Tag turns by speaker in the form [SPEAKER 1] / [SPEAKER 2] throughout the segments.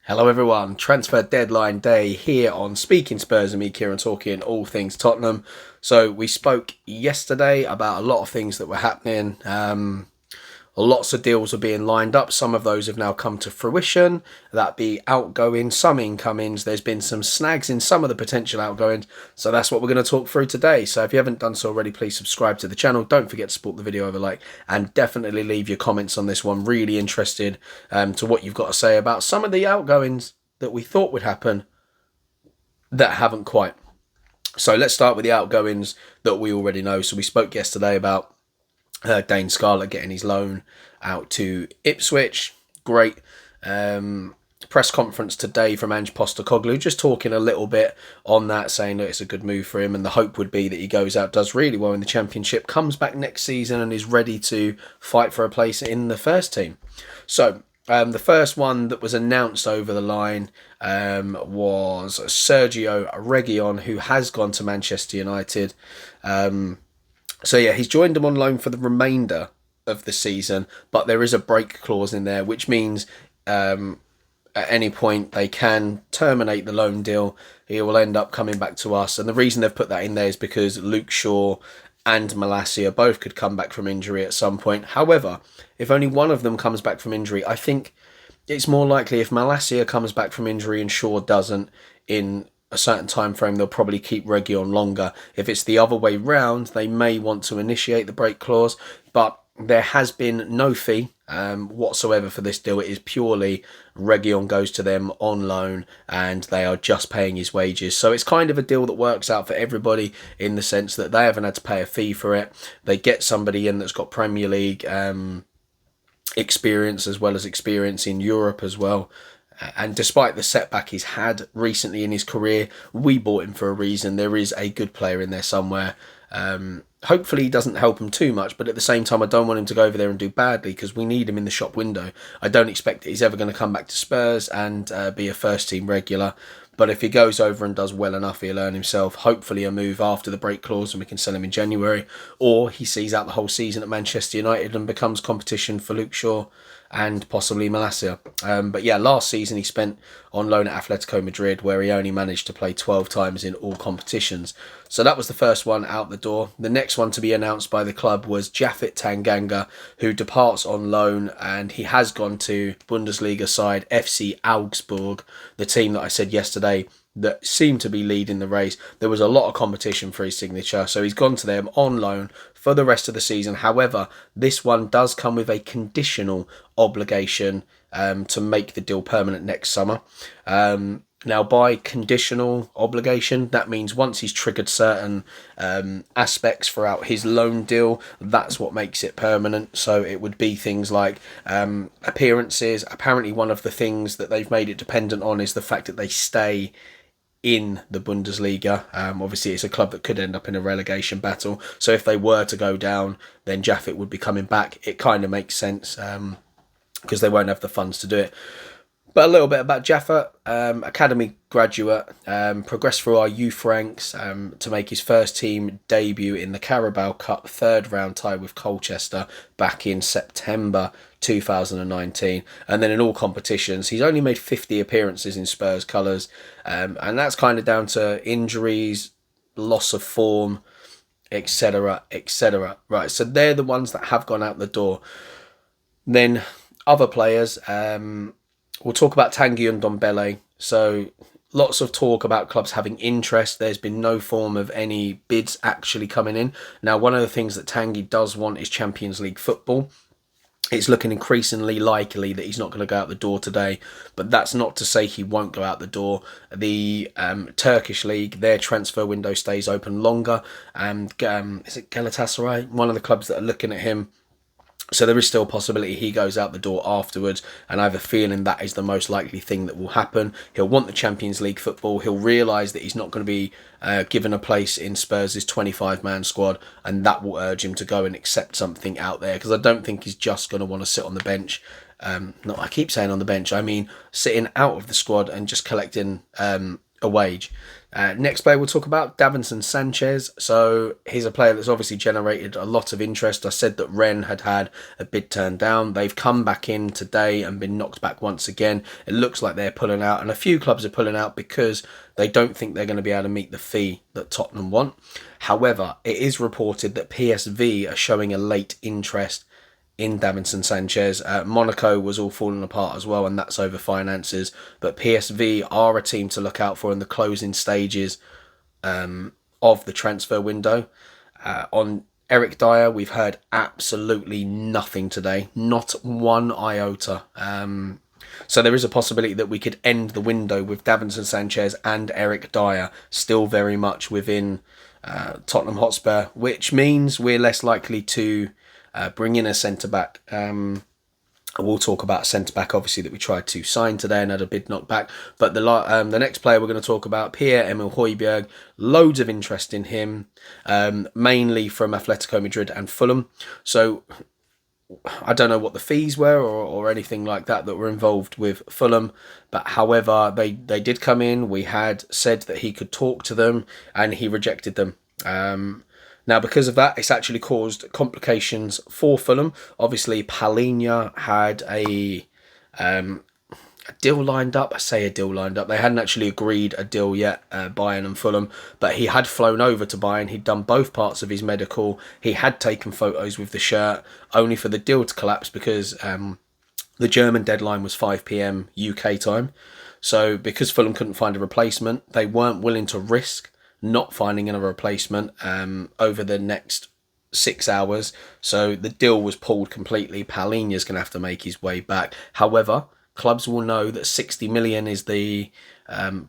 [SPEAKER 1] Hello everyone, transfer deadline day here on Speaking Spurs and me, Kieran, talking all things Tottenham. So we spoke yesterday about a lot of things that were happening. Lots of deals are being lined up. Some of those have now come to fruition. That be outgoing, some incomings. There's been some snags in some of the potential outgoings. So that's what we're going to talk through today. So if you haven't done so already, please subscribe to the channel. Don't forget to support the video over like, and definitely leave your comments on this one. Really interested to what you've got to say about some of the outgoings that we thought would happen that haven't quite. So let's start with the outgoings that we already know. So we spoke yesterday about Dane Scarlett getting his loan out to Ipswich. Great. Press conference today from Ange Postecoglou, just talking a little bit on that, saying that it's a good move for him, and the hope would be that he goes out, does really well in the Championship, comes back next season and is ready to fight for a place in the first team. So the first one that was announced over the line was Sergio Reguilon, who has gone to Manchester United. So yeah, he's joined them on loan for the remainder of the season, but there is a break clause in there, which means at any point they can terminate the loan deal. He will end up coming back to us, and the reason they've put that in there is because Luke Shaw and Malacia both could come back from injury at some point. However, if only one of them comes back from injury, I think it's more likely if Malacia comes back from injury and Shaw doesn't in a certain time frame, they'll probably keep Reguilon longer. If it's the other way round, they may want to initiate the break clause, but there has been no fee whatsoever for this deal. It is purely Reguilon goes to them on loan and they are just paying his wages. So it's kind of a deal that works out for everybody in the sense that they haven't had to pay a fee for it. They get somebody in that's got Premier League experience as well as experience in Europe as well. And despite the setback he's had recently in his career, we bought him for a reason. There is a good player in there somewhere. Hopefully he doesn't help him too much, but at the same time I don't want him to go over there and do badly because we need him in the shop window. I don't expect that he's ever going to come back to Spurs and be a first team regular. But if he goes over and does well enough, he'll earn himself hopefully a move after the break clause and we can sell him in January. Or he sees out the whole season at Manchester United and becomes competition for Luke Shaw and possibly Malacia. But yeah, last season he spent on loan at Atletico Madrid, where he only managed to play 12 times in all competitions. So that was the first one out the door. The next one to be announced by the club was Japhet Tanganga, who departs on loan, and he has gone to Bundesliga side FC Augsburg, the team that I said yesterday that seemed to be leading the race. There was a lot of competition for his signature, so he's gone to them on loan for the rest of the season. However, this one does come with a conditional obligation to make the deal permanent next summer. Now, by conditional obligation, that means once he's triggered certain aspects throughout his loan deal, that's what makes it permanent. So it would be things like appearances. Apparently, one of the things that they've made it dependent on is the fact that they stay in the Bundesliga. Obviously, it's a club that could end up in a relegation battle. So if they were to go down, then Japhet would be coming back. It kind of makes sense because they won't have the funds to do it. But a little bit about Japhet, academy graduate, progressed through our youth ranks to make his first team debut in the Carabao Cup third round tie with Colchester back in September 2019. And then in all competitions, he's only made 50 appearances in Spurs colours. And that's kind of down to injuries, loss of form, etc., etc. Right, so they're the ones that have gone out the door. Then other players... we'll talk about Tanguy and Ndombele. So lots of talk about clubs having interest. There's been no form of any bids actually coming in. Now, one of the things that Tanguy does want is Champions League football. It's looking increasingly likely that he's not going to go out the door today, but that's not to say he won't go out the door. The Turkish league, their transfer window stays open longer, and is it Galatasaray, one of the clubs that are looking at him? So there is still a possibility he goes out the door afterwards, and I have a feeling that is the most likely thing that will happen. He'll want the Champions League football. He'll realise that he's not going to be given a place in Spurs' 25-man squad, and that will urge him to go and accept something out there, because I don't think he's just going to want to sit on the bench. No, I keep saying on the bench. I mean sitting out of the squad and just collecting a wage. Next player we'll talk about, Davinson Sanchez. So he's a player that's obviously generated a lot of interest. I said that Rennes had a bid turned down. They've come back in today and been knocked back once again. It looks like they're pulling out, and a few clubs are pulling out because they don't think they're going to be able to meet the fee that Tottenham want. However, it is reported that PSV are showing a late interest in Davinson Sanchez. Monaco was all falling apart as well, and that's over finances. But PSV are a team to look out for in the closing stages of the transfer window. On Eric Dyer, we've heard absolutely nothing today, not one iota. So there is a possibility that we could end the window with Davinson Sanchez and Eric Dyer still very much within Tottenham Hotspur, which means we're less likely to bring in a centre-back. We'll talk about a centre-back, obviously, that we tried to sign today and had a bid knocked back. But the next player we're going to talk about, Pierre-Emile Højbjerg, loads of interest in him, mainly from Atletico Madrid and Fulham. So I don't know what the fees were or anything like that were involved with Fulham. But however, they did come in. We had said that he could talk to them and he rejected them. Now, because of that, it's actually caused complications for Fulham. Obviously, Palhinha had a deal lined up. I say a deal lined up. They hadn't actually agreed a deal yet, Bayern and Fulham. But he had flown over to Bayern. He'd done both parts of his medical. He had taken photos with the shirt, only for the deal to collapse because the German deadline was 5 p.m. UK time. So because Fulham couldn't find a replacement, they weren't willing to risk not finding another replacement over the next 6 hours. So the deal was pulled completely. Palhinha's going to have to make his way back. However, clubs will know that 60 million is the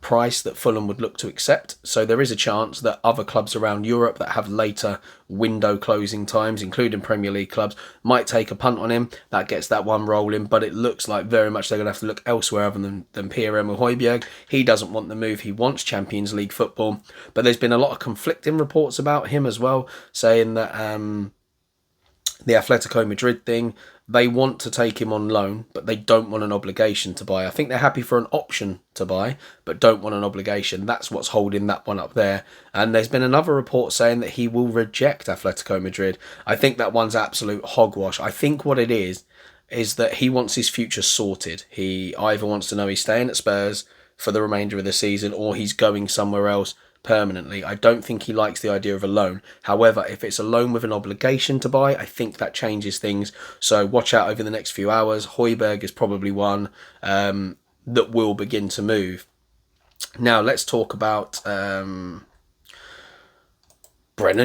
[SPEAKER 1] price that Fulham would look to accept. So there is a chance that other clubs around Europe that have later window closing times, including Premier League clubs, might take a punt on him. That gets that one rolling, but it looks like very much they're going to have to look elsewhere other than Pierre-Emile Højbjerg. He doesn't want the move. He wants Champions League football. But there's been a lot of conflicting reports about him as well, saying that the Atletico Madrid thing, they want to take him on loan, but they don't want an obligation to buy. I think they're happy for an option to buy, but don't want an obligation. That's what's holding that one up there. And there's been another report saying that he will reject Atletico Madrid. I think that one's absolute hogwash. I think what it is that he wants his future sorted. He either wants to know he's staying at Spurs for the remainder of the season or he's going somewhere else permanently. I don't think he likes the idea of a loan. However, if it's a loan with an obligation to buy, I think that changes things. So watch out over the next few hours. Højbjerg is probably one that will begin to move. Now let's talk about Brennan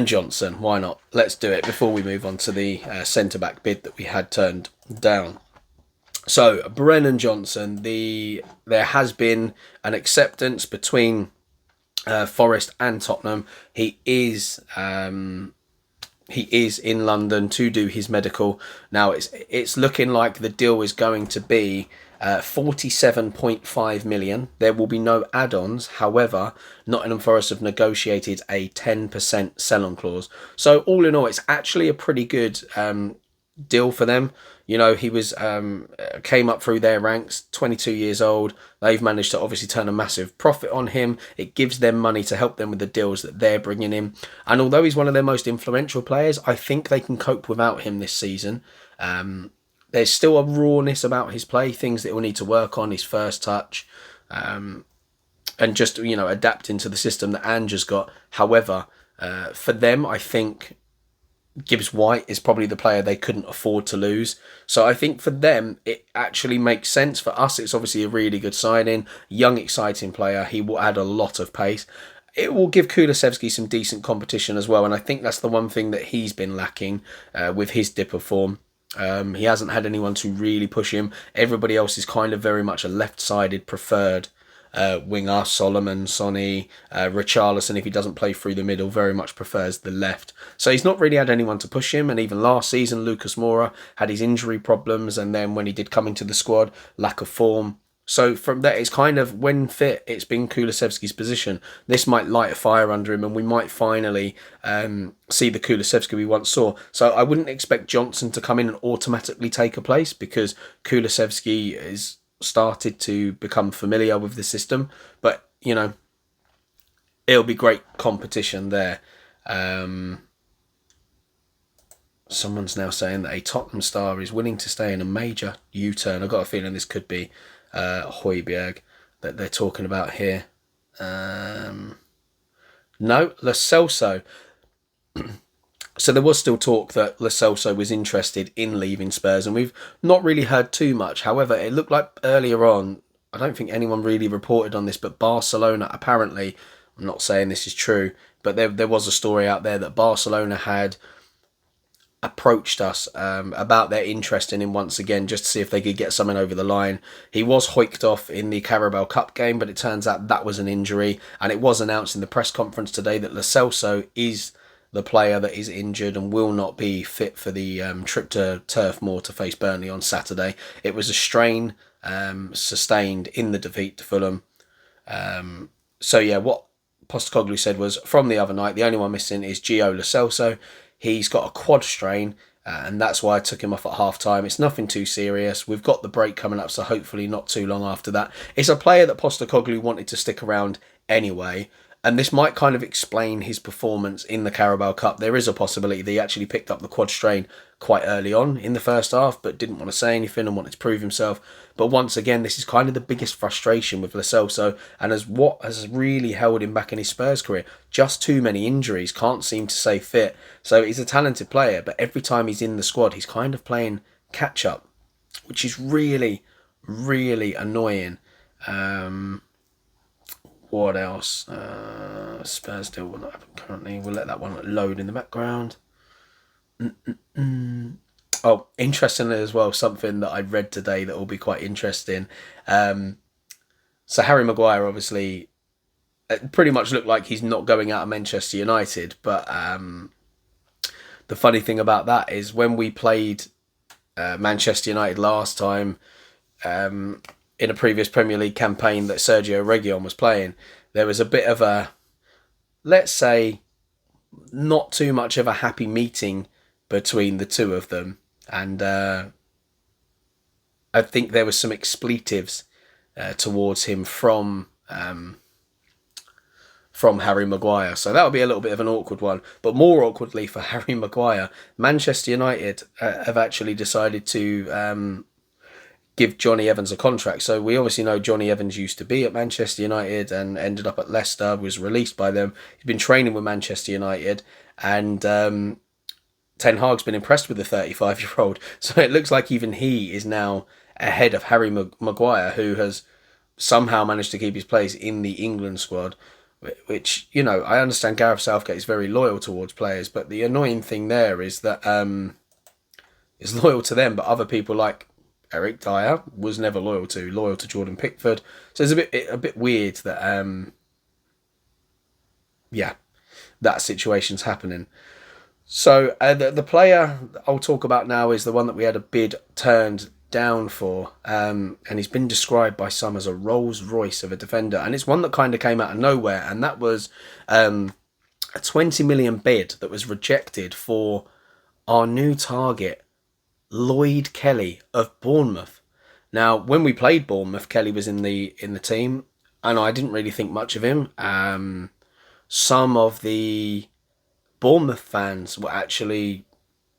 [SPEAKER 1] Johnson. Why not? Let's do it before we move on to the centre-back bid that we had turned down. So Brennan Johnson, there has been an acceptance between Forest and Tottenham. He is in London to do his medical. Now it's looking like the deal is going to be 47.5 million. There will be no add-ons. However, Nottingham Forest have negotiated a 10% sell-on clause. So all in all, it's actually a pretty good deal for them. You know, he was came up through their ranks, 22 years old. They've managed to obviously turn a massive profit on him. It gives them money to help them with the deals that they're bringing in. And although he's one of their most influential players, I think they can cope without him this season. There's still a rawness about his play, things that he'll need to work on, his first touch, and just, you know, adapting to the system that Ange's got. However, for them, I think Gibbs White is probably the player they couldn't afford to lose. So I think for them, it actually makes sense. For us, it's obviously a really good signing. Young, exciting player. He will add a lot of pace. It will give Kulusevski some decent competition as well. And I think that's the one thing that he's been lacking with his dip of form. He hasn't had anyone to really push him. Everybody else is kind of very much a left-sided preferred winger. Solomon, Sonny, Richarlison, if he doesn't play through the middle, very much prefers the left. So he's not really had anyone to push him. And even last season, Lucas Moura had his injury problems. And then when he did come into the squad, lack of form. So from that, it's kind of, when fit, it's been Kulusevski's position. This might light a fire under him and we might finally see the Kulusevski we once saw. So I wouldn't expect Johnson to come in and automatically take a place because Kulusevski is started to become familiar with the system. But, you know, it'll be great competition there. Someone's now saying that a Tottenham star is willing to stay in a major U-turn. I've got a feeling this could be Højbjerg that they're talking about here. No, Lo Celso. So there was still talk that Lo Celso was interested in leaving Spurs, and we've not really heard too much. However, it looked like earlier on, I don't think anyone really reported on this, but Barcelona apparently, I'm not saying this is true, but there was a story out there that Barcelona had approached us about their interest in him once again, just to see if they could get something over the line. He was hoiked off in the Carabao Cup game, but it turns out that was an injury, and it was announced in the press conference today that Lo Celso is the player that is injured and will not be fit for the trip to Turf Moor to face Burnley on Saturday. It was a strain sustained in the defeat to Fulham. So yeah, what Postecoglou said was, from the other night, the only one missing is Gio Lo Celso. He's got a quad strain, and that's why I took him off at half-time. It's nothing too serious. We've got the break coming up, so hopefully not too long after that. It's a player that Postecoglou wanted to stick around anyway, and this might kind of explain his performance in the Carabao Cup. There is a possibility that he actually picked up the quad strain quite early on in the first half, but didn't want to say anything and wanted to prove himself. But once again, this is kind of the biggest frustration with Lo Celso, and as what has really held him back in his Spurs career. Just too many injuries, can't seem to stay fit. So he's a talented player, but every time he's in the squad, he's kind of playing catch-up, which is really, really annoying. What else? Spurs still will not happen currently. We'll let that one load in the background. Oh, interestingly as well, something that I read today that will be quite interesting. So Harry Maguire obviously pretty much looked like he's not going out of Manchester United. But the funny thing about that is when we played Manchester United last time, in a previous Premier League campaign that Sergio Reguilon was playing, there was a bit of a, let's say, not too much of a happy meeting between the two of them. And I think there was some expletives towards him from Harry Maguire. So that'll be a little bit of an awkward one. But more awkwardly for Harry Maguire, Manchester United have actually decided to give Johnny Evans a contract. So we obviously know Johnny Evans used to be at Manchester United and ended up at Leicester, was released by them. He's been training with Manchester United, and Ten Hag's been impressed with the 35-year-old. So it looks like even he is now ahead of Harry Maguire, who has somehow managed to keep his place in the England squad, which, you know, I understand Gareth Southgate is very loyal towards players, but the annoying thing there is that is loyal to them, but other people like Eric Dyer was never loyal to Jordan Pickford. So it's a bit weird that that situation's happening. So the player I'll talk about now is the one that we had a bid turned down for, and he's been described by some as a Rolls Royce of a defender, and it's one that kind of came out of nowhere, and that was a 20 million bid that was rejected for our new target, Lloyd Kelly of Bournemouth. Now, when we played Bournemouth, Kelly was in the team, and I didn't really think much of him. Some of the Bournemouth fans were actually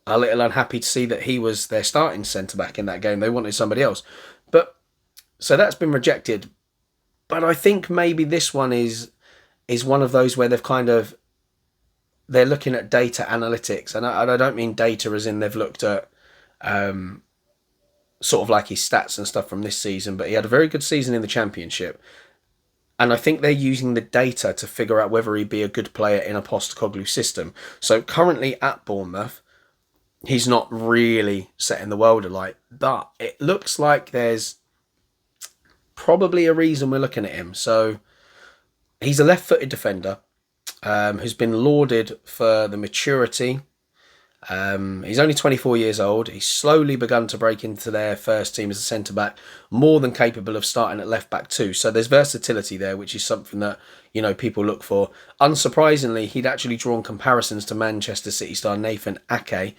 [SPEAKER 1] a little unhappy to see that he was their starting centre-back in that game. They wanted somebody else. But so that's been rejected. But I think maybe this one is one of those where they're looking at data analytics. And I don't mean data as in they've looked at sort of like his stats and stuff from this season, but he had a very good season in the Championship. And I think they're using the data to figure out whether he'd be a good player in a Postecoglou system. So currently at Bournemouth, he's not really setting the world alight, but it looks like there's probably a reason we're looking at him. So he's a left-footed defender who's been lauded for the maturity. He's only 24 years old. He's slowly begun to break into their first team as a centre-back, more than capable of starting at left-back too. So there's versatility there, which is something that, you know, people look for. Unsurprisingly, he'd actually drawn comparisons to Manchester City star Nathan Ake,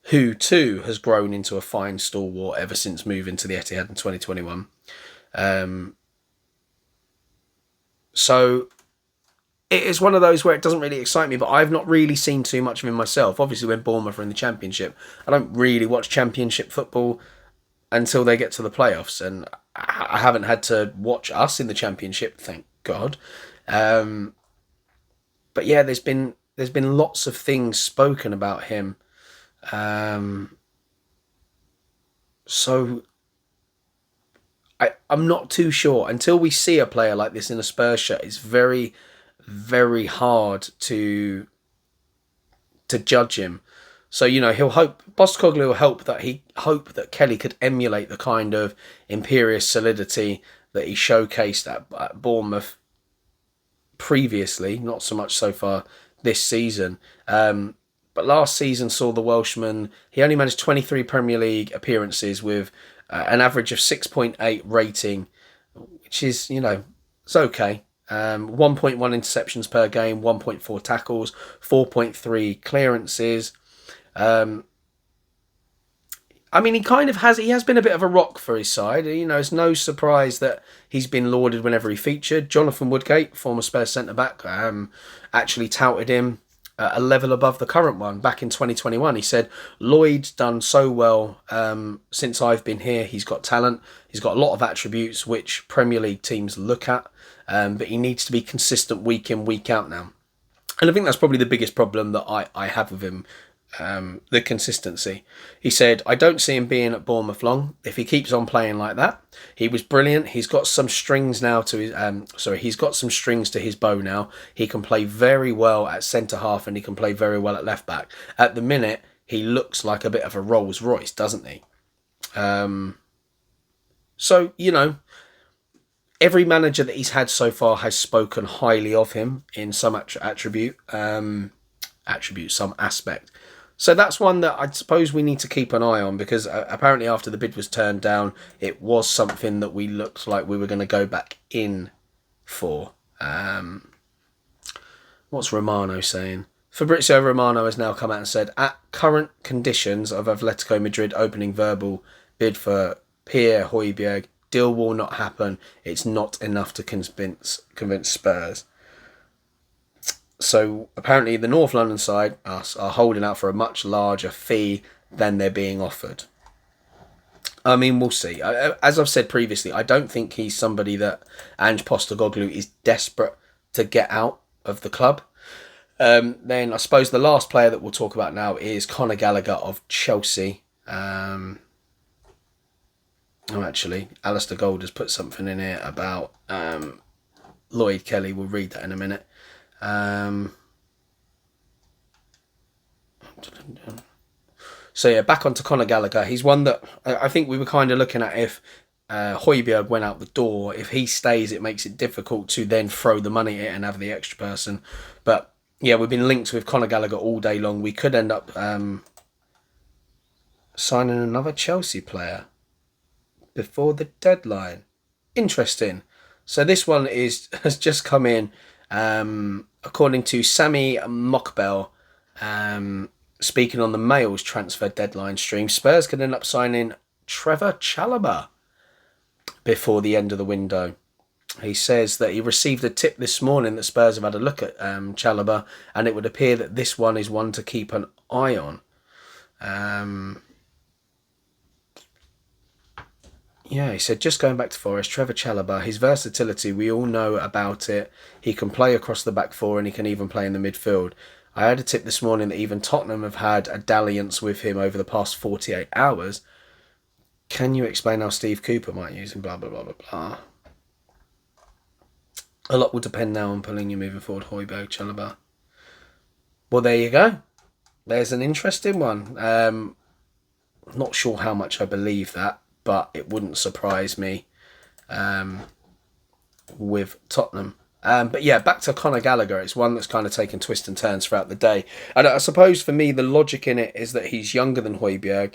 [SPEAKER 1] who too has grown into a fine stalwart ever since moving to the Etihad in 2021. So it is one of those where it doesn't really excite me, but I've not really seen too much of him myself. Obviously, when Bournemouth are in the Championship, I don't really watch Championship football until they get to the playoffs, and I haven't had to watch us in the Championship, thank God. But yeah, there's been lots of things spoken about him. So I'm not too sure. Until we see a player like this in a Spurs shirt, it's very, very hard to judge him. So, he'll hope Postecoglou will hope that Kelly could emulate the kind of imperious solidity that he showcased at Bournemouth previously, not so much so far this season. But last season saw the Welshman, he only managed 23 Premier League appearances with an average of 6.8 rating, which is, it's okay. 1.1 interceptions per game, 1.4 tackles, 4.3 clearances. He has been a bit of a rock for his side. It's no surprise that he's been lauded whenever he featured. Jonathan Woodgate, former Spurs centre-back, actually touted him a level above the current one back in 2021. He said, Lloyd's done so well since I've been here. He's got talent. He's got a lot of attributes which Premier League teams look at, but he needs to be consistent week in, week out now. And I think that's probably the biggest problem that I have with him, the consistency. He said, I don't see him being at Bournemouth long if he keeps on playing like that. He was brilliant. He's got some strings now to his he's got some strings to his bow now. He can play very well at centre half and he can play very well at left back. At the minute, he looks like a bit of a Rolls Royce, doesn't he? So, every manager that he's had so far has spoken highly of him in some some aspect. So that's one that I suppose we need to keep an eye on, because apparently after the bid was turned down, it was something that we looked like we were going to go back in for. What's Romano saying? Fabrizio Romano has now come out and said, at current conditions of Atletico Madrid opening verbal bid for Pierre Højbjerg, deal will not happen. It's not enough to convince Spurs. So apparently the North London side, us, are holding out for a much larger fee than they're being offered. I mean, we'll see. As I've said previously, I don't think he's somebody that Ange Postecoglou is desperate to get out of the club. Then I suppose the last player that we'll talk about now is Conor Gallagher of Chelsea. Actually, Alistair Gold has put something in here about Lloyd Kelly. We'll read that in a minute. So yeah, back onto Conor Gallagher. He's one that I think we were kind of looking at if Højbjerg went out the door. If he stays, it makes it difficult to then throw the money at it and have the extra person. But yeah, we've been linked with Conor Gallagher all day long. We could end up signing another Chelsea player before the deadline. Interesting. So this one has just come in. According to Sami Mokbel, speaking on the Mail's transfer deadline stream, Spurs could end up signing Trevor Chalobah before the end of the window. He says that he received a tip this morning that Spurs have had a look at Chalobah, and it would appear that this one is one to keep an eye on. Yeah, he said, just going back to Forest, Trevor Chalobah, his versatility, we all know about it. He can play across the back four and he can even play in the midfield. I had a tip this morning that even Tottenham have had a dalliance with him over the past 48 hours. Can you explain how Steve Cooper might use him? Blah, blah, blah, blah, blah. A lot will depend now on pulling you moving forward, Højbjerg, Chalobah. Well, there you go. There's an interesting one. Not sure how much I believe that, but it wouldn't surprise me with Tottenham. But yeah, back to Conor Gallagher. It's one that's kind of taken twists and turns throughout the day. And I suppose for me, the logic in it is that he's younger than Højbjerg.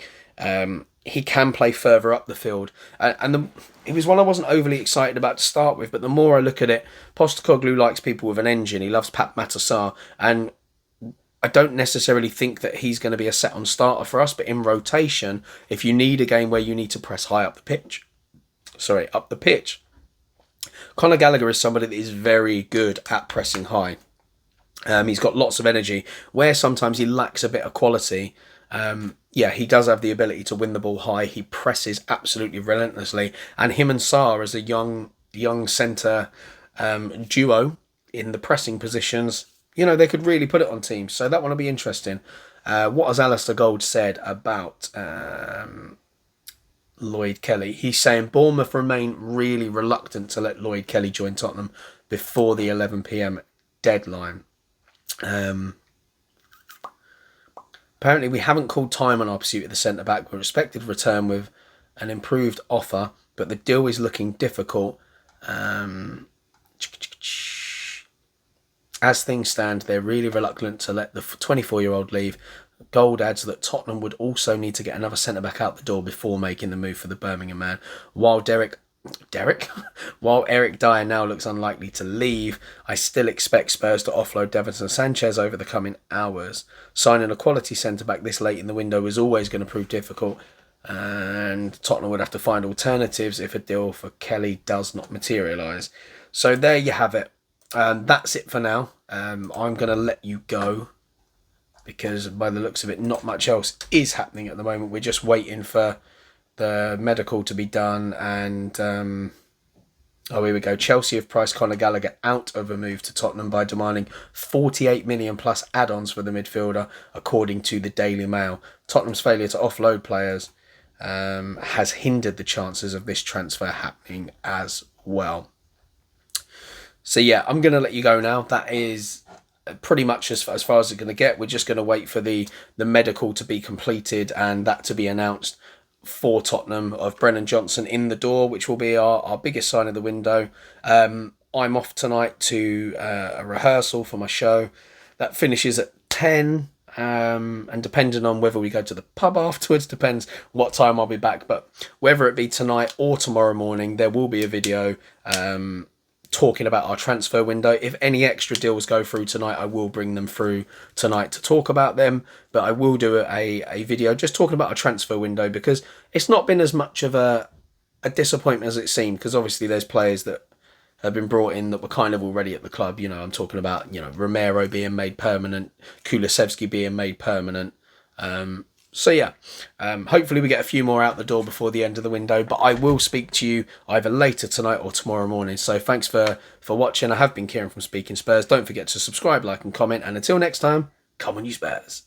[SPEAKER 1] He can play further up the field. It was one I wasn't overly excited about to start with, but the more I look at it, Postecoglou likes people with an engine. He loves Pat Matasar. And I don't necessarily think that he's going to be a set-on starter for us, but in rotation, if you need a game where you need to press high up the pitch, Conor Gallagher is somebody that is very good at pressing high. He's got lots of energy. Where sometimes he lacks a bit of quality, he does have the ability to win the ball high. He presses absolutely relentlessly. And him and Sarr as a young centre duo in the pressing positions, they could really put it on teams. So that one will be interesting. What has Alistair Gold said about Lloyd Kelly? He's saying Bournemouth remain really reluctant to let Lloyd Kelly join Tottenham before the 11 p.m. deadline. Apparently, we haven't called time on our pursuit of the centre-back. We're expected to return with an improved offer, but the deal is looking difficult. As things stand, they're really reluctant to let the 24-year-old leave. Gold adds that Tottenham would also need to get another centre-back out the door before making the move for the Birmingham man. While While Eric Dyer now looks unlikely to leave, I still expect Spurs to offload Davinson Sanchez over the coming hours. Signing a quality centre-back this late in the window is always going to prove difficult, and Tottenham would have to find alternatives if a deal for Kelly does not materialise. So there you have it. That's it for now. I'm going to let you go because by the looks of it, not much else is happening at the moment. We're just waiting for the medical to be done, and here we go. Chelsea have priced Conor Gallagher out of a move to Tottenham by demanding 48 million plus add-ons for the midfielder, according to the Daily Mail. Tottenham's failure to offload players has hindered the chances of this transfer happening as well. So yeah, I'm going to let you go now. That is pretty much as far as it's going to get. We're just going to wait for the medical to be completed and that to be announced for Tottenham of Brennan Johnson in the door, which will be our biggest sign of the window. I'm off tonight to a rehearsal for my show. That finishes at 10, and depending on whether we go to the pub afterwards, depends what time I'll be back. But whether it be tonight or tomorrow morning, there will be a video talking about our transfer window. If any extra deals go through tonight, I will bring them through tonight to talk about them. But I will do a video just talking about our transfer window, because it's not been as much of a disappointment as it seemed, because obviously there's players that have been brought in that were kind of already at the club. I'm talking about, Romero being made permanent, Kulusevski being made permanent. Hopefully we get a few more out the door before the end of the window, but I will speak to you either later tonight or tomorrow morning. So thanks for watching. I have been Kieran from Speaking Spurs. Don't forget to subscribe, like and comment, and until next time, come on you Spurs.